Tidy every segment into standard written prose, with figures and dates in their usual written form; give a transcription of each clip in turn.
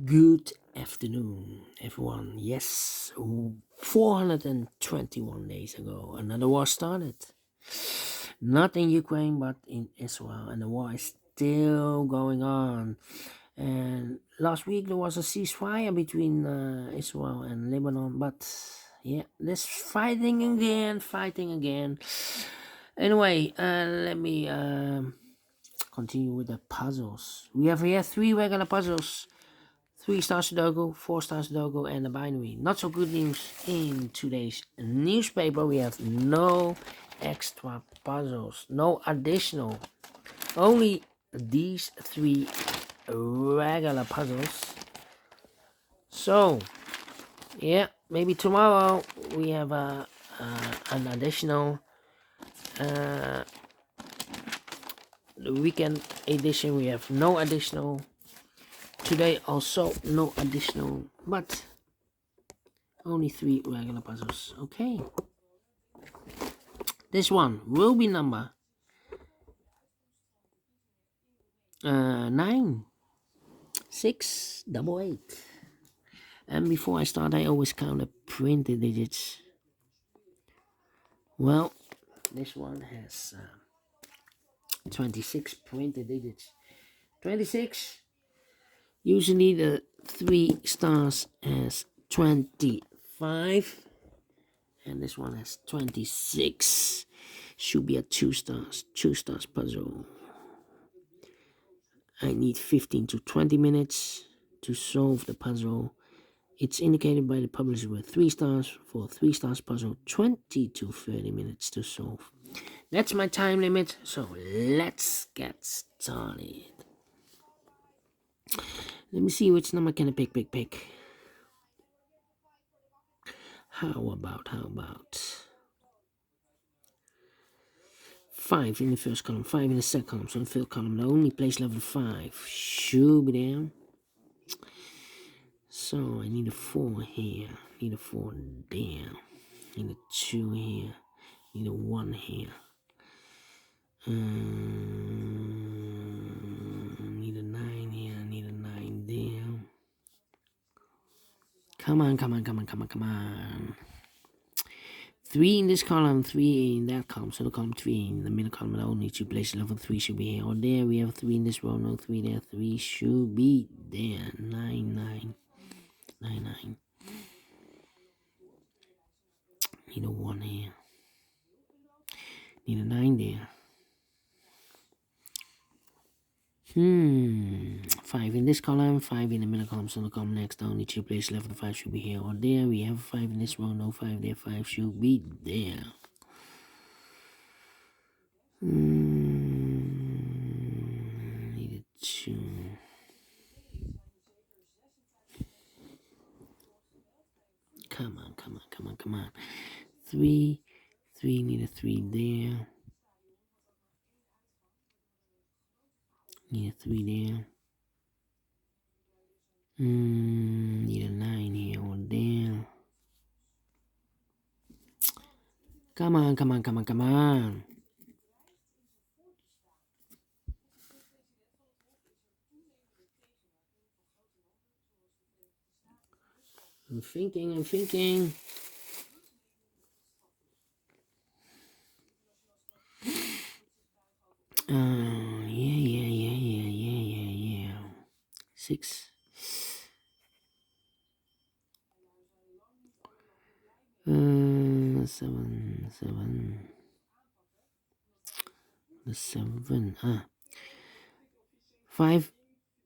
Good afternoon, everyone. Yes, 421 days ago, another war started. Not in Ukraine, but in Israel, and the war is still going on. And last week there was a ceasefire between Israel and Lebanon, but yeah, there's fighting again. Anyway, let me continue with the puzzles. We have here three regular puzzles. 3 Stars Sudoku, 4 Stars Sudoku, and the binary. Not so good news in today's newspaper. We have no extra puzzles, no additional. Only these three regular puzzles. So, yeah, maybe tomorrow we have an additional. The weekend edition we have no additional. Today also no additional, but only three regular puzzles. Okay. This one will be number 9688. And before I start, I always count the printed digits. Well, this one has 26 printed digits. 26. Usually the 3 stars has 25. And this one has 26. Should be a 2 stars. 2 stars puzzle. I need 15 to 20 minutes to solve the puzzle. It's indicated by the publisher with 3 stars for a 3 stars puzzle, 20 to 30 minutes to solve. That's my time limit, so let's get started. Let me see which number can I pick. How about 5 in the first column, 5 in the second column. So in the third column, the only place level 5 should be there. So I need a 4 here, need a 4 there, need a 2 here, need a 1 here. Need a 9 here, need a 9 there. Come on. 3 in this column, 3 in that column. So the column 3 in the middle column, the only 2 places level 3 should be here or there. We have 3 in this row, no 3 there. 3 should be there. 9. Need a 1 here. Need a 9 there. 5 in this column, 5 in the middle column, so the column next, the only 2 places left, the 5 should be here or there. We have 5 in this row, no 5 there, 5 should be there. Need a 2. Come on. 3, need a 3 there. Need a 3 there. Need a 9 here or there. Come on. I'm thinking. Yeah. 6. 7. The 7. 5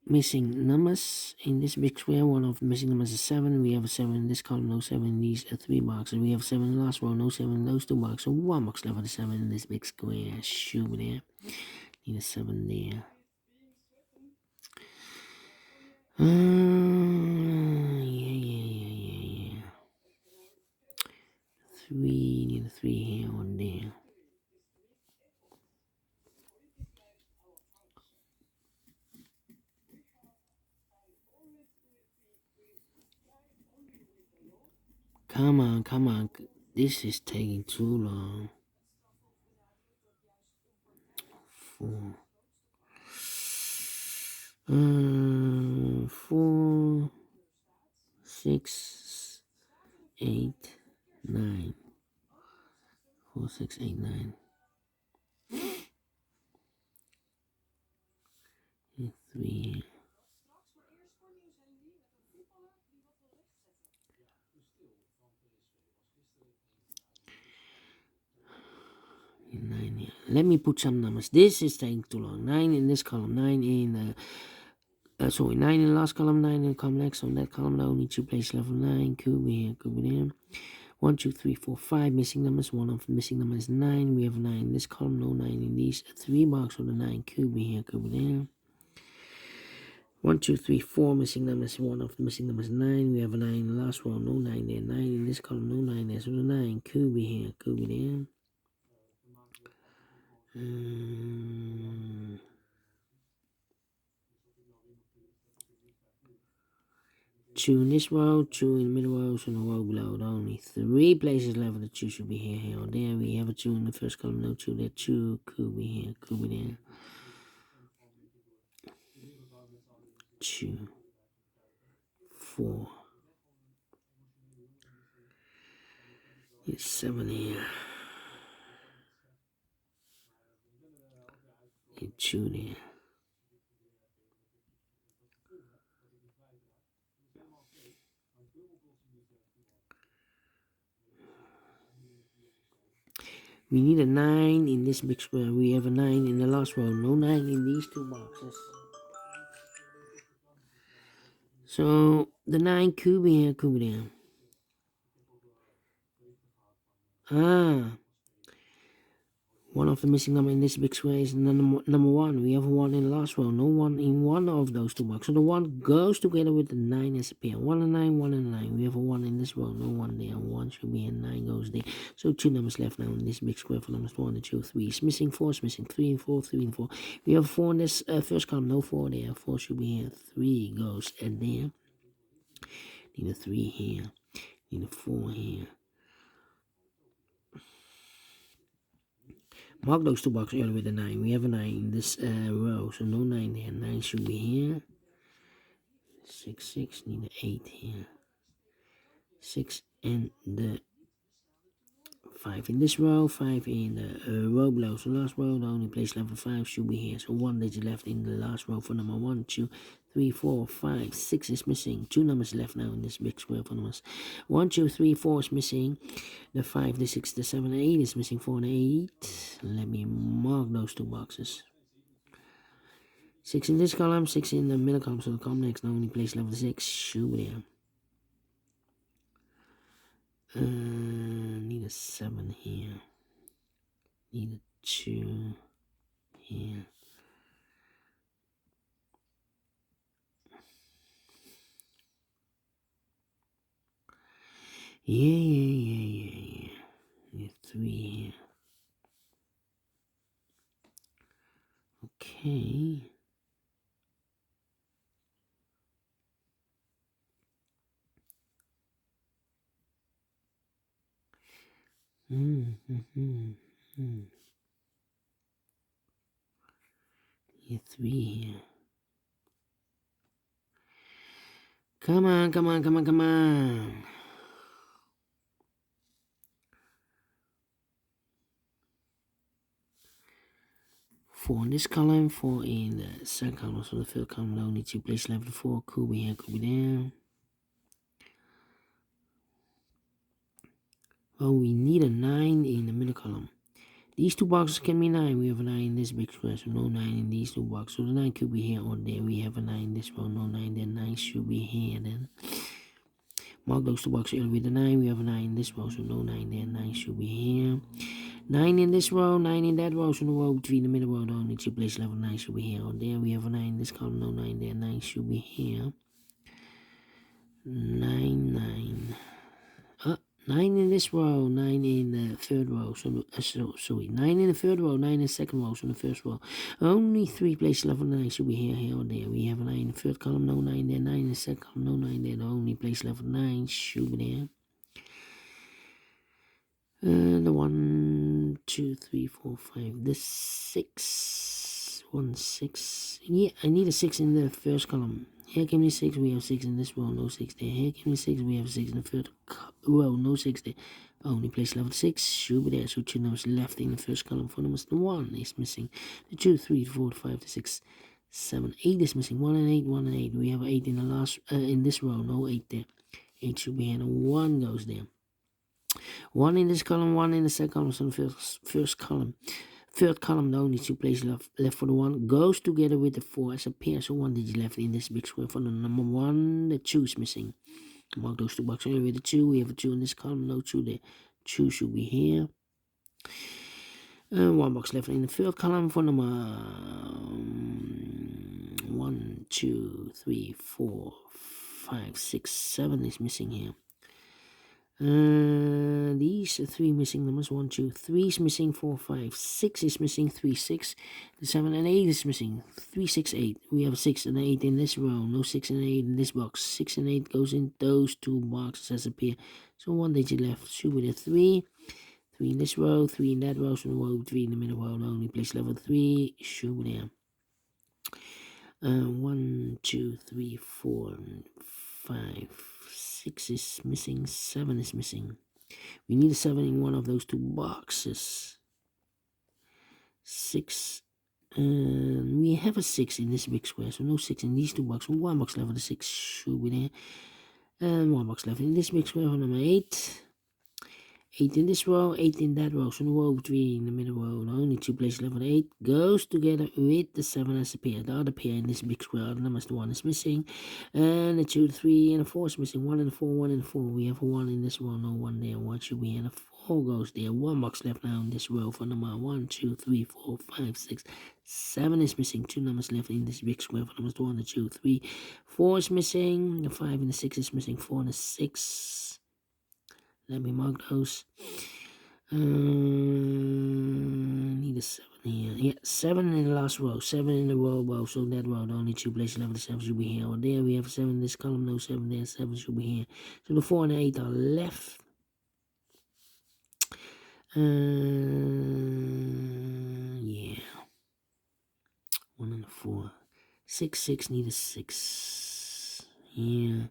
missing numbers in this big square. One of the missing numbers is 7. We have a 7 in this column, no 7 in these 3 boxes. We have 7 in the last row, no 7 in those 2 boxes. So 1 box left for the 7 in this big square. Shoot there. Need a 7 there. Yeah. 3, need a 3 here or there. Come on. This is taking too long. 4. 4. 6, 8, 9. 4, 6, 8, 9. 3. Nine here. Let me put some numbers. This is taking too long. 9 in this column, 9 in sorry, 9 in the last column, 9 in the column next. On that column, only 2 places level 9. Could be here, could be there. 1, 2, 3, 4, 5 missing numbers. One of the missing numbers is 9. We have 9 in this column, no 9 in these. 3 marks on the 9. Could be here, could be there. 1, 2, 3, 4 missing numbers. One of the missing numbers is 9. We have a 9 in the last row, no 9 there. 9 in this column, no 9 there. So the 9 could be here, could be there. 2 in this row, 2 in the middle row, so in the row below. Only 3 places left. The 2 should be here, or there. We have a 2 in the first column, no 2 there. 2 could be here, could be there. 2, 4. It's 7 here. 2 there. We need a 9 in this big square. We have a 9 in the last row. No 9 in these 2 boxes. So the 9 could be here, could be there. One of the missing number in this big square is number 1. We have a 1 in the last row. No 1 in one of those 2 boxes. So the 1 goes together with the 9 as a pair. 1 and 9, 1 and 9. We have a 1 in this row. No 1 there. 1 should be and 9 goes there. So 2 numbers left now in this big square for numbers 1 and 2, 3. It's missing 4. It's missing 3 and 4, 3 and 4. We have 4 in this first column. No 4 there. 4 should be here. 3 goes at there. Need a 3 here. Need a 4 here. Mark those 2 boxes earlier with a 9. We have a 9 in this row, so no 9 there. 9 should be here. 6, 6, need an 8 here. 6 and the 5 in this row, 5 in the row below. So last row, the only place level 5 should be here. So 1 digit left in the last row for number 1, 2, 3, 4, 5, 6 is missing. 2 numbers left now in this big square for numbers 1, 2, 3, 4 is missing. The 5, the 6, the 7, the 8 is missing. 4 and 8. Let me mark those 2 boxes. 6 in this column, 6 in the middle column. So the column next, now only place level 6 should be there. Need a 7 here. Need a 2 here. Yeah. Need a 3 here. Okay. Need a 3 here. Come on. 4 in this column, 4 in the second column, so the third column only 2 places left. 4 could be here, could be there. Well, we need a 9 in the middle column. These 2 boxes can be 9. We have a 9 in this big square, so no 9 in these 2 boxes. So the 9 could be here or there. We have a 9 in this one, no 9 there. 9 should be here then. Mark those 2 boxes earlier with the 9. We have a 9 in this row, so no 9 there. 9 should be here. 9 in this row, 9 in that row, so the row between the middle row, the only 2 places level 9 should be here or there. We have a 9 in this column, no 9 there. 9 should be here. 9. 9 in this row, 9 in the third row, so sorry, 9 in the third row, 9 in the second row, so in the first row. Only 3 places level 9 should be here or there. We have a 9 in the third column, no 9 there. 9 in the second column, no 9 there. The only place level 9 should be there. The 1, 2, 3, 4, 5, the 6, 1, 6. Yeah, I need a 6 in the first column. Here came the 6, we have 6 in this row, no 6 there. Here came the 6, we have 6 in the third row, no 6 there. Only place level 6, should be there. So 2 numbers left in the first column. 4 numbers, the 1 is missing. The 2, 3, 4, 5, 6, 7, 8 is missing. 1 and 8, 1 and 8. We have 8 in the last, in this row, no 8 there. 8 should be here, and 1 goes there. 1 in this column, 1 in the second column, so the first column. Third column, the only 2 places left for the 1 goes together with the 4 as a pair. So 1 digit left in this big square for the number 1. The 2 is missing. Mark those 2 boxes with the 2. We have a 2 in this column, no 2 there. 2 should be here. 1 box left in the third column for number 1, 2, 3, 4, 5, 6, 7 is missing here. These 3 missing numbers. 1, 2, 3 is missing. 4, 5, 6 is missing. 3, 6. The 7 and 8 is missing. 3, 6, 8. We have 6 and 8 in this row. No 6 and 8 in this box. 6 and 8 goes in those 2 boxes as a pair. So 1 digit left. Should be the 3. 3 in this row. 3 in that row. So the row 3 in the middle row. The only place level 3. Should be there. 1, 2, 3, 4, 5. 6 is missing, 7 is missing. We need a 7 in one of those 2 boxes. 6, and we have a 6 in this big square, so no 6 in these 2 boxes. 1 box left for the 6 should be there. And 1 box left in this big square for number 8. 8 in this row, 8 in that row, so the row 3 in the middle row. The only 2 places left for the 8 goes together with the 7 as a pair. The other pair in this big square, the numbers, the 1 is missing. And the 2, 3, and the 4 is missing. 1 and 4, 1 and 4. We have a 1 in this row, no 1 there. 1 should be, and a 4 goes there. 1 box left now in this row for number 1, 2, 3, 4, 5, 6, 7 is missing. 2 numbers left in this big square for numbers 1, 2, 3, 4 is missing. The 5 and the 6 is missing. 4 and the 6. Let me mark those. Need a 7 here. Yeah, 7 in the last row. 7 in the row. So that row, the only 2 places left. The 7 should be here. Or there we have 7 in this column. No 7 there. 7 should be here. So the 4 and the 8 are left. Yeah. 1 and a 4. 6, 6. Need a 6. Yeah.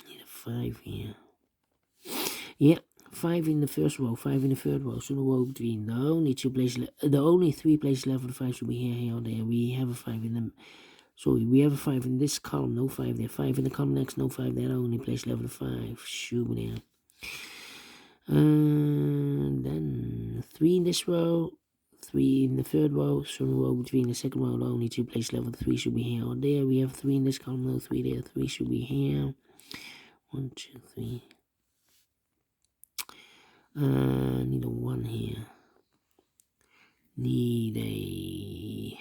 Need a 5 here. Yeah, 5 in the first row, 5 in the third row. So the row between the only 2 places, the only 3 places left for the 5 should be here, here, or there. We have a 5 in them. Sorry, we have a 5 in this column, no 5 there. 5 in the column next, no 5 there. The only place left for the 5 should be there. Then 3 in this row, 3 in the third row. So the row between the second row, the only 2 places left for the 3 should be here, or there. We have 3 in this column, no 3 there. 3 should be here. 1, 2, 3. Need a 1 here. Need a...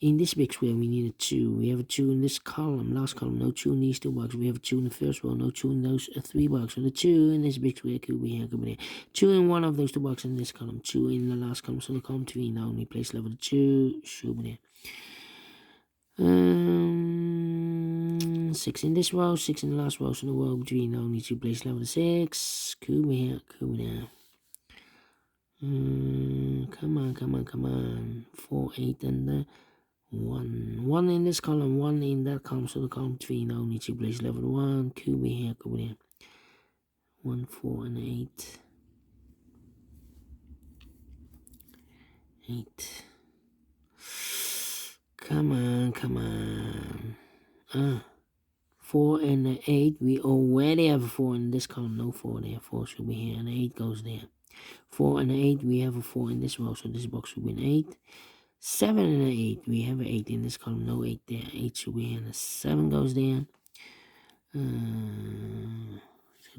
In this big square, we need a 2. We have a 2 in this column, last column. No 2 in these 2 boxes. We have a 2 in the first row. No 2 in those 3 boxes. So the 2 in this big square could be here, could be there. 2 in one of those 2 boxes in this column. 2 in the last column. So the column 3 now only place level 2 should be there. 6 in this row, 6 in the last row, so the row between only 2 places level 6. Could be here, could be there. Come on. 4, 8, and 1. 1 in this column, 1 in that column, so the column between only 2 places level 1. Could be here, could be there. 1, 4, and 8. 8. Come on. 4 and 8. We already have a 4 in this column. No 4 there. 4 should be here. And 8 goes there. 4 and 8. We have a 4 in this row. So this box should be an 8. 7 and 8. We have an 8 in this column. No 8 there. 8 should be here. And a 7 goes there. So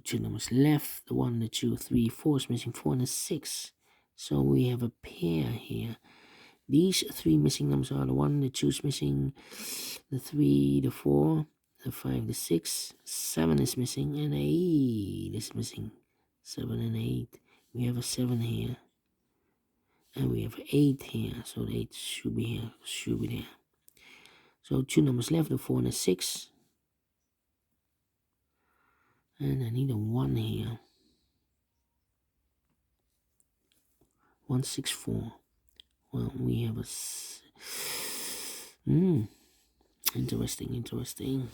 2 numbers left. The 1, the 2, 3, 4 is missing. 4 and a 6. So we have a pair here. These 3 missing numbers are the 1, the 2 is missing, the 3, the 4, the 5, the 6, 7 is missing, and 8 is missing. 7 and 8. We have a 7 here. And we have an 8 here. So the 8 should be here, should be there. So 2 numbers left, the 4 and the 6. And I need a 1 here. 1, 6, 4. Well, we have a. Interesting.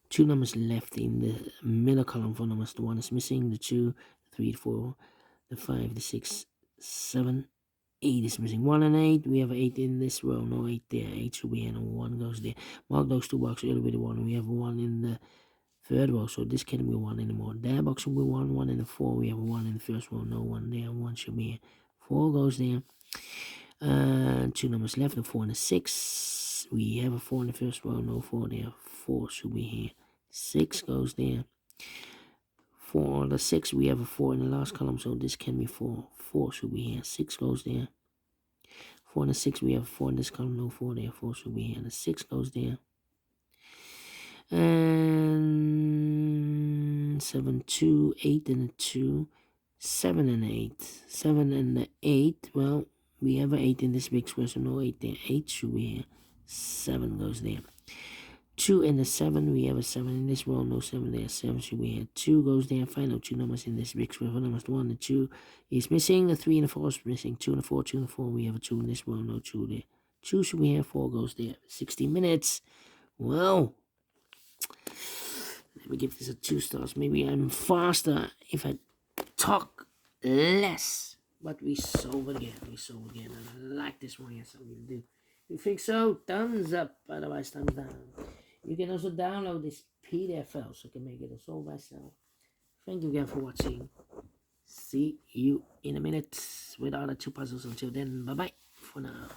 Two numbers left in the middle column. For numbers, the 1 is missing. The 2, the 3, the 4, the 5, the 6, 7, 8 is missing. 1 and 8. We have 8 in this row. No 8 there. 8 should be in, and 1 goes there. Mark those 2 boxes. It'll be the 1. We have 1 in the third row, so this can't be 1 anymore. That box will be 1. 1 in the 4. We have 1 in the first row. No 1 there. 1 should be here. 4 goes there. 2 numbers left. The 4 and the 6. We have a 4 in the first row. No 4 there. 4 should be here. 6 goes there. 4 on the 6. We have a 4 in the last column, so this can be 4. 4 should be here. 6 goes there. 4 and the 6. We have 4 in this column. No 4 there. 4 should be here. The 6 goes there. And 7, 2, 8 and a 2, 7 and 8. 7 and the 8. Well, we have an 8 in this big square, so no 8 there. 8 should be here. 7 goes there. 2 and the 7. We have a 7 in this row. No 7 there. 7 should be here. 2 goes there. Final 2 numbers in this big square. For numbers, the 1, the 2 is missing. The 3 and the 4 is missing. 2 and the 4, 2 and the 4. We have a 2 in this row. No 2 there. 2 should be here. 4 goes there. 60 minutes. Well, let me give this a 2 stars. Maybe I'm faster if I talk less. But we solve it again. And I like this one. Yes, I will do. You think so? Thumbs up. Otherwise, thumbs down. You can also download this PDF file so you can make it a solve myself. Thank you again for watching. See you in a minute with other 2 puzzles. Until then, bye bye for now.